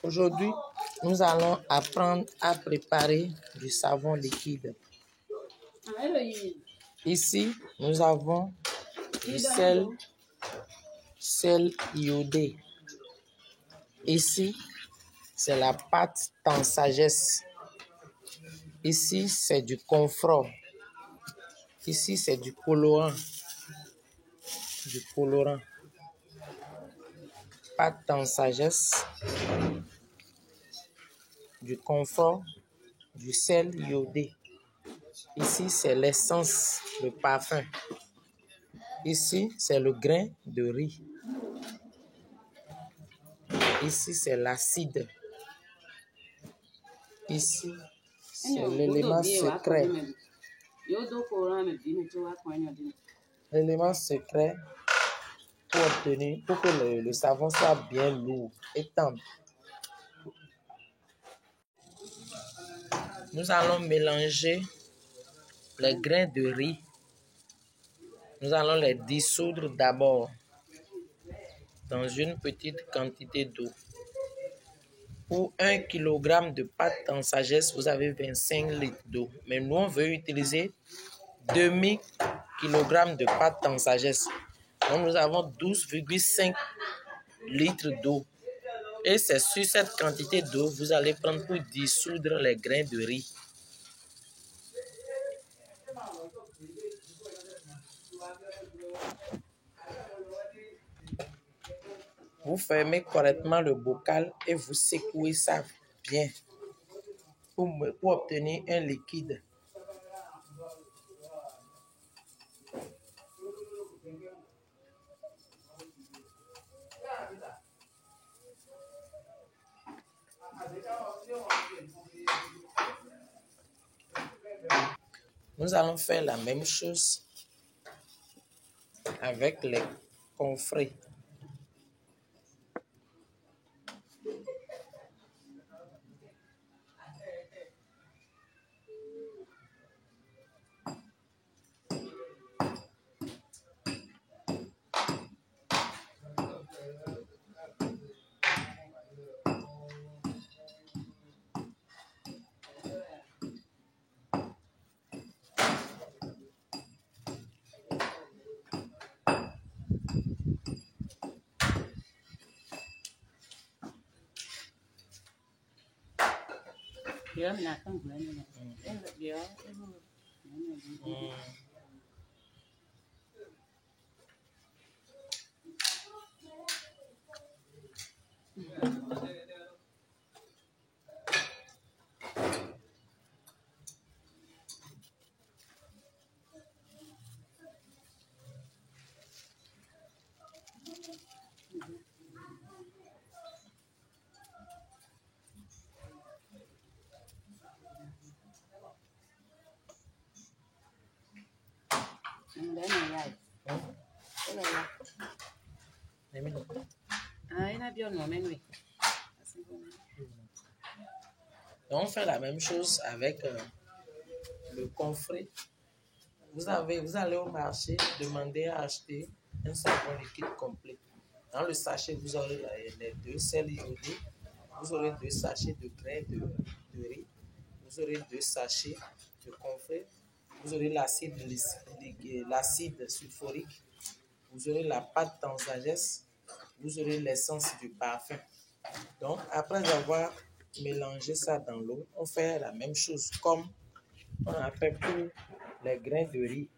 Aujourd'hui, nous allons apprendre à préparer du savon liquide. Ici, nous avons du sel iodé. Ici, c'est la pâte en sagesse. Ici, c'est du confort. Ici, c'est du colorant. Pâte en sagesse, du confort, du sel iodé. Ici, c'est l'essence, le parfum. Ici, c'est le grain de riz. Ici, c'est l'acide. Ici, c'est l'élément secret. L'élément secret pour que le savon soit bien lourd et tendre. Nous allons mélanger les grains de riz. Nous allons les dissoudre d'abord dans une petite quantité d'eau. Pour 1 kg de pâte en sagesse, vous avez 25 litres d'eau. Mais nous, on veut utiliser demi-kg de pâte en sagesse. Donc, nous avons 12,5 litres d'eau. Et c'est sur cette quantité d'eau que vous allez prendre pour dissoudre les grains de riz. Vous fermez correctement le bocal et vous secouez ça bien pour obtenir un liquide. Nous allons faire la même chose avec les confrets. Donc, on fait la même chose avec le confret. Vous allez au marché demander à acheter un savon liquide complet. Dans le sachet, vous aurez les 2 sels iodés, vous aurez 2 sachets de grains de riz, vous aurez 2 sachets de confret, vous aurez l'acide sulfurique, vous aurez la pâte en sagesse, vous aurez l'essence du parfum. Donc, après avoir mélangé ça dans l'eau, on fait la même chose comme on a fait pour les grains de riz.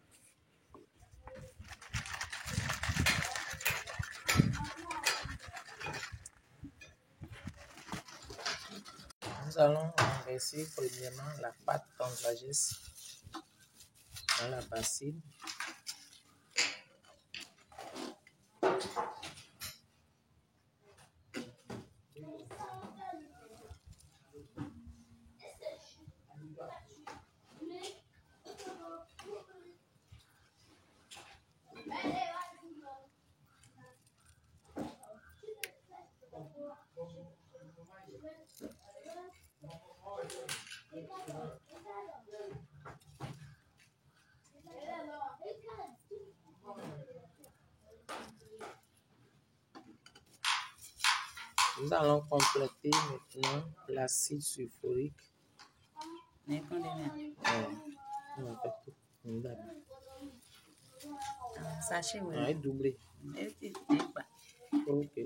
Nous allons renverser premièrement la pâte en sagesse dans la bassine. Nous allons compléter maintenant l'acide sulfurique. Mais quand même. On va faire tout. Sachet, oui. Ah, doublé. Ok.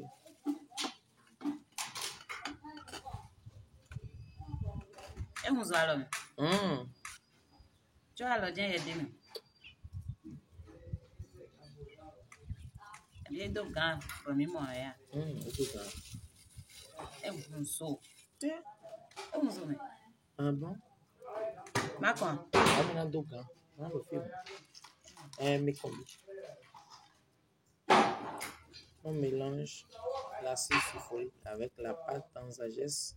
Et nous allons. Tu vas le dire, aider-nous. Les deux gars, premier moyen. Et vous saut. Et vous sautez. Ah bon? Macron. On a deux gars. On le fait. Mais combien? On mélange l'acide sulfurique avec la pâte en sagesse.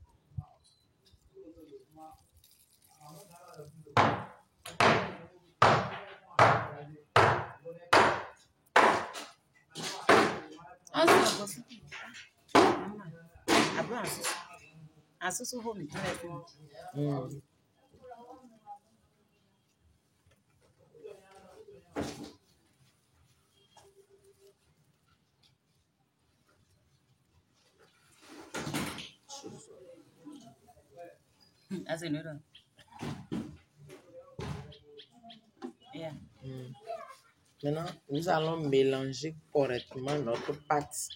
Maintenant, nous allons mélanger correctement notre pâte.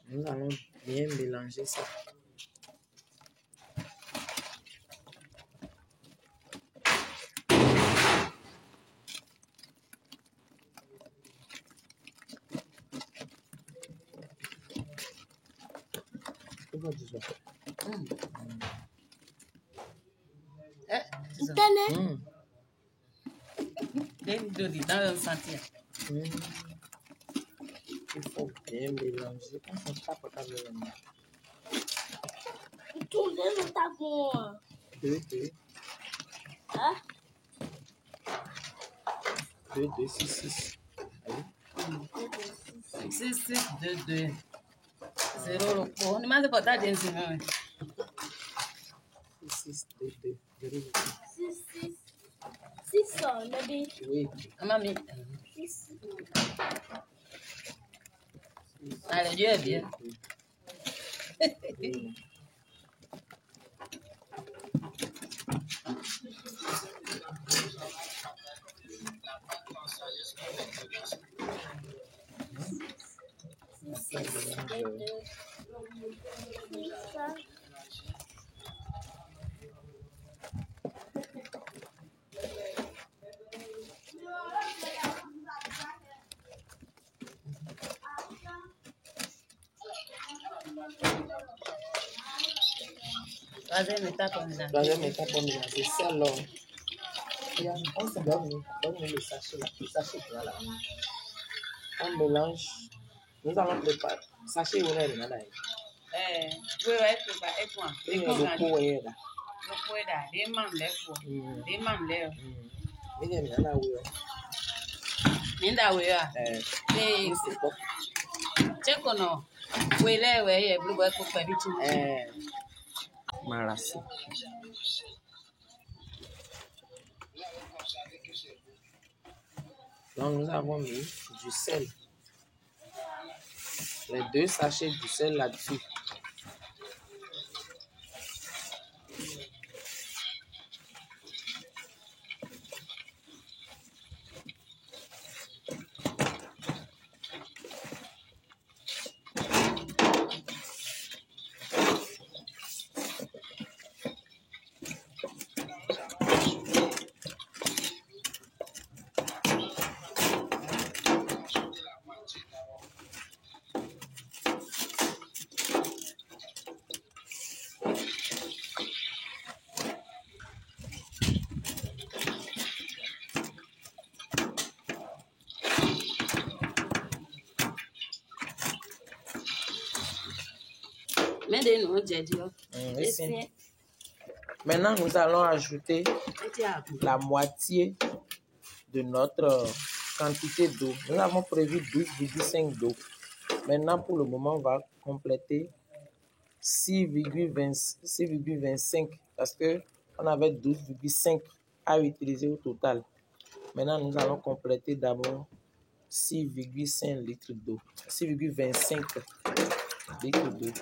Nous allons bien mélanger ça. Il faut bien mélanger. On ne peut pas mélanger. Tout le monde t'a bon. Deux. Hein? 2, 2, 6, 6. 6, 6, 2, 2. 0, on demande pas ta densité. 6, 2, 2. 6, 6, bébé. Oui. Maman, 6. allez, Dieu est bien. Troisième étape, on est Troisième étape, on mélange sel. On se donne le sachet là. Le sachet là. On mélange. Nous allons préparer. Sachet où est là? Oui, préparé quoi? Et le pot est là. Le pot est là. Des mamans là. Des mamans là. Il y a là où Minda oui. est. C'est pas. Check on no. Oui là oui, blue boy pour faire du tout. Marassi. Donc nous avons mis du sel. Les 2 sachets du sel là-dessus. Maintenant, nous allons ajouter la moitié de notre quantité d'eau. Nous avons prévu 12,5 d'eau. Maintenant, pour le moment, on va compléter 6,25 parce qu'on avait 12,5 à utiliser au total. Maintenant, nous allons compléter d'abord 6,5 litres d'eau. 6,25. Bic 2.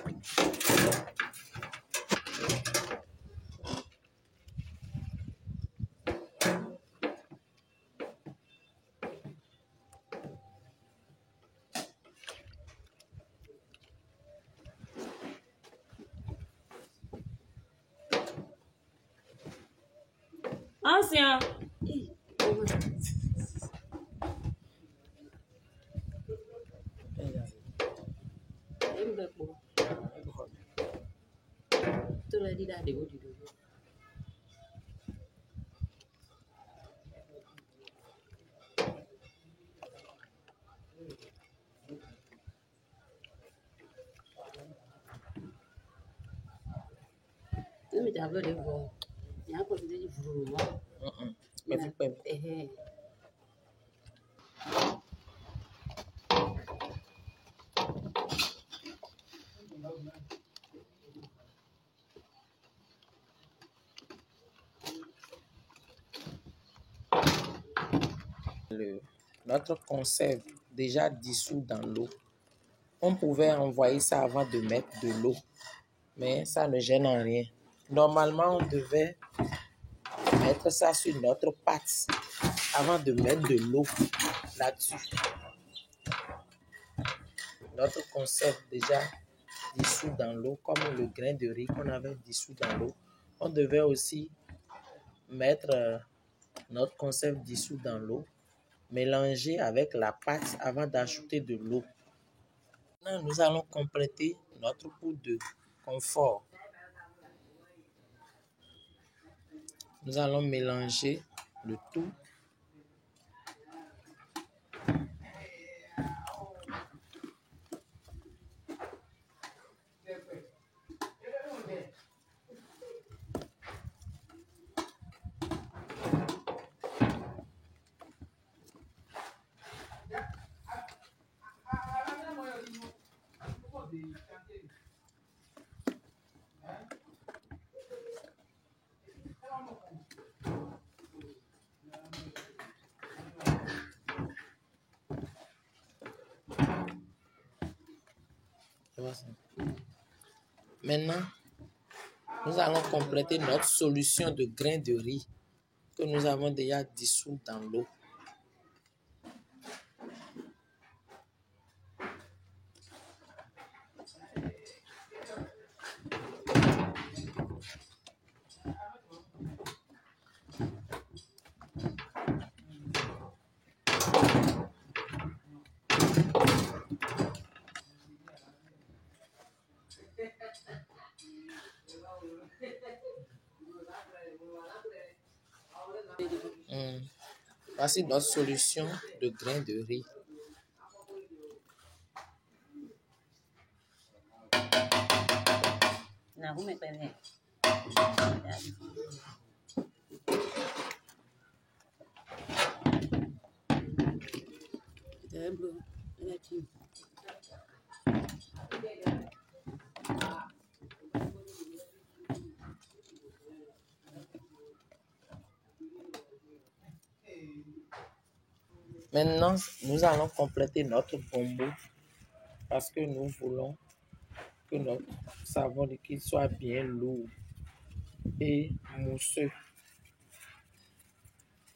Ancien. Notre conserve déjà dissous dans l'eau. On pouvait envoyer ça avant de mettre de l'eau, mais ça ne gêne en rien. Normalement, on devait mettre ça sur notre pâte avant de mettre de l'eau là-dessus. Notre conserve déjà dissous dans l'eau, comme le grain de riz qu'on avait dissous dans l'eau. On devait aussi mettre notre conserve dissous dans l'eau, mélanger avec la pâte avant d'ajouter de l'eau. Maintenant, nous allons compléter notre poudre de confort. Nous allons mélanger le tout. Maintenant, nous allons compléter notre solution de grains de riz que nous avons déjà dissous dans l'eau. Voici notre solution de grains de riz. Maintenant, nous allons compléter notre bombeau parce que nous voulons que notre savon liquide soit bien lourd et mousseux.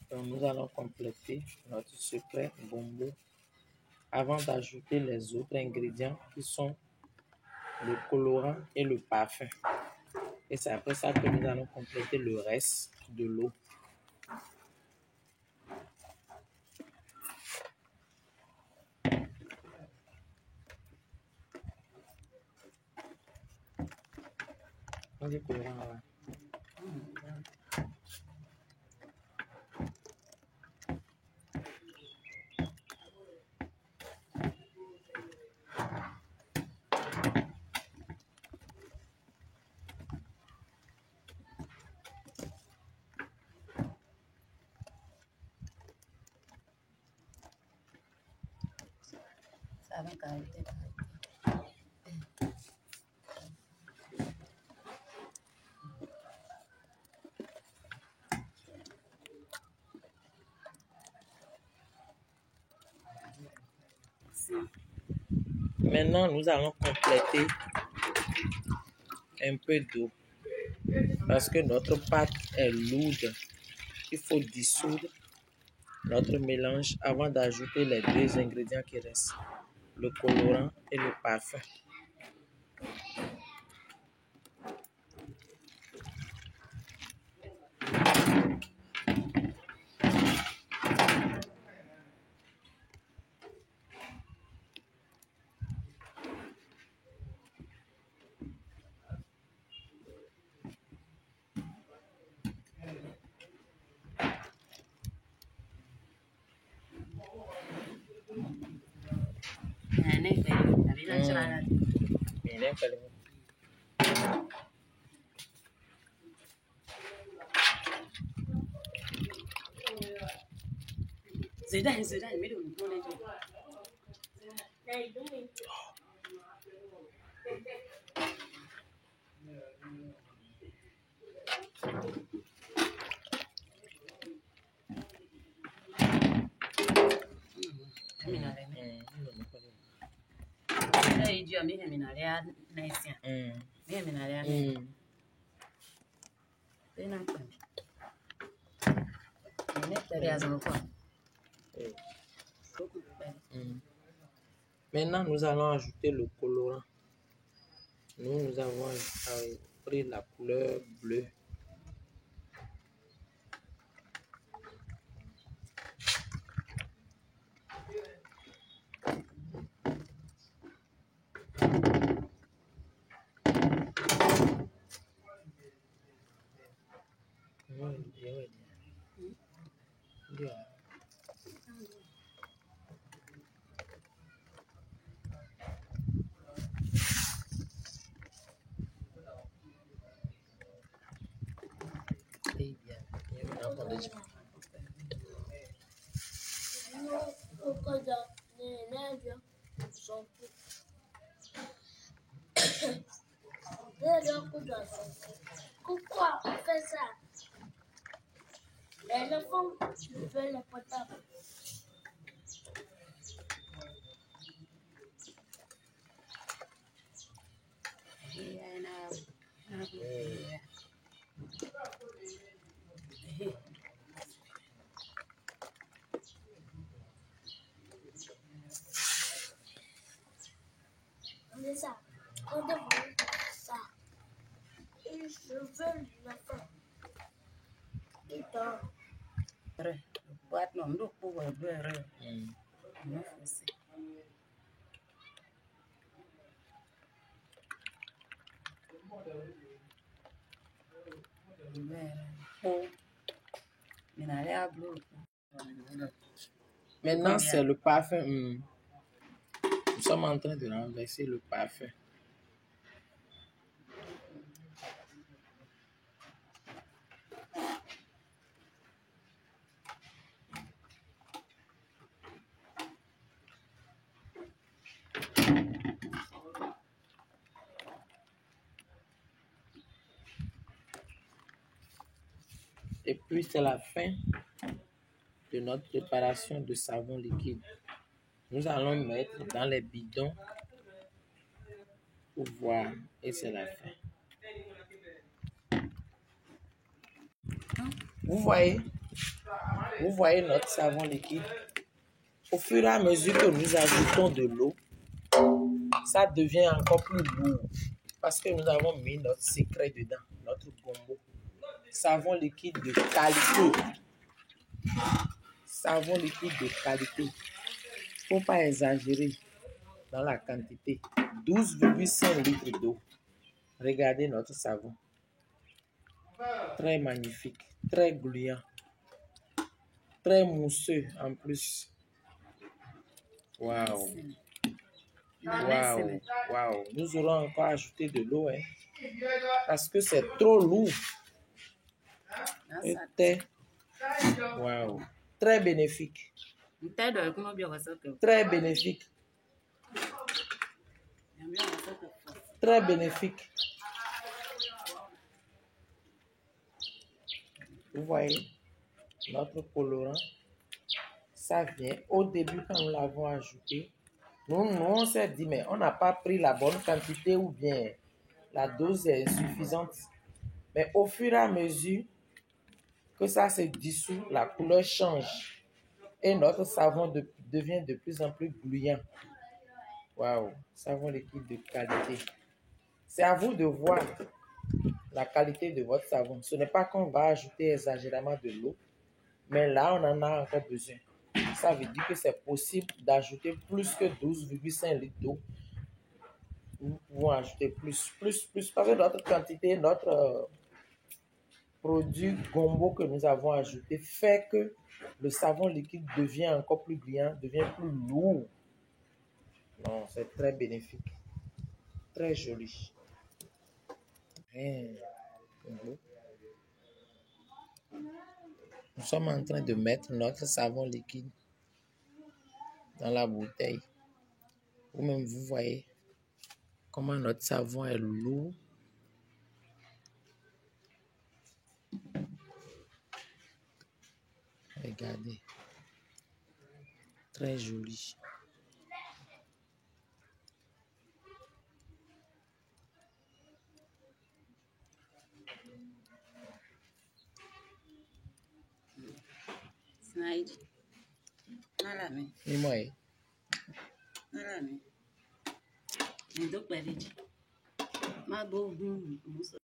Donc, nous allons compléter notre secret bombeau avant d'ajouter les autres ingrédients qui sont le colorant et le parfum. Et c'est après ça que nous allons compléter le reste de l'eau. On dit colorant, ouais. Maintenant, nous allons compléter un peu d'eau parce que notre pâte est lourde. Il faut dissoudre notre mélange avant d'ajouter les deux ingrédients qui restent, le colorant et le parfum. Maintenant, nous allons ajouter le colorant. Nous avons pris la couleur bleue. Pourquoi on fait ça? Les enfants veulent le portable. C'est ça. On devrait ça. Et je veux le faire. Et donc. Maintenant, c'est le parfum. Nous sommes en train de renverser le parfum. Et puis, c'est la fin de notre préparation de savon liquide. Nous allons mettre dans les bidons pour voir. Et c'est la fin. Vous voyez notre savon liquide. Au fur et à mesure que nous ajoutons de l'eau, ça devient encore plus lourd. Parce que nous avons mis notre secret dedans, notre gombo. Savon liquide de qualité. Savon liquide de qualité. Il ne faut pas exagérer dans la quantité. 12,5 litres d'eau. Regardez notre savon. Très magnifique, très gluant, très mousseux en plus. Waouh! Waouh! Waouh! Nous aurons encore ajouté de l'eau, hein, parce que c'est trop lourd. Waouh! Très bénéfique. Très bénéfique. Très bénéfique. Vous voyez, notre colorant, ça vient au début quand nous l'avons ajouté, Nous, on s'est dit, mais on n'a pas pris la bonne quantité ou bien la dose est insuffisante. Mais au fur et à mesure que ça se dissout, la couleur change et notre savon devient de plus en plus gluant. Waouh, savon liquide de qualité. C'est à vous de voir la qualité de votre savon. Ce n'est pas qu'on va ajouter exagérément de l'eau, mais là, on en a encore besoin. Ça veut dire que c'est possible d'ajouter plus que 12,5 litres d'eau. Nous pouvons ajouter plus. Parce que notre quantité, notre produit gombo que nous avons ajouté fait que le savon liquide devient encore plus brillant, devient plus lourd. Non, c'est très bénéfique. Très joli. Nous sommes en train de mettre notre savon liquide dans la bouteille. Vous-même, vous voyez comment notre savon est lourd. Regardez. Très joli. Snaid. Nalame. Dis-moi. Nalame. Ndo pẹ̀lẹ́jì. Má bó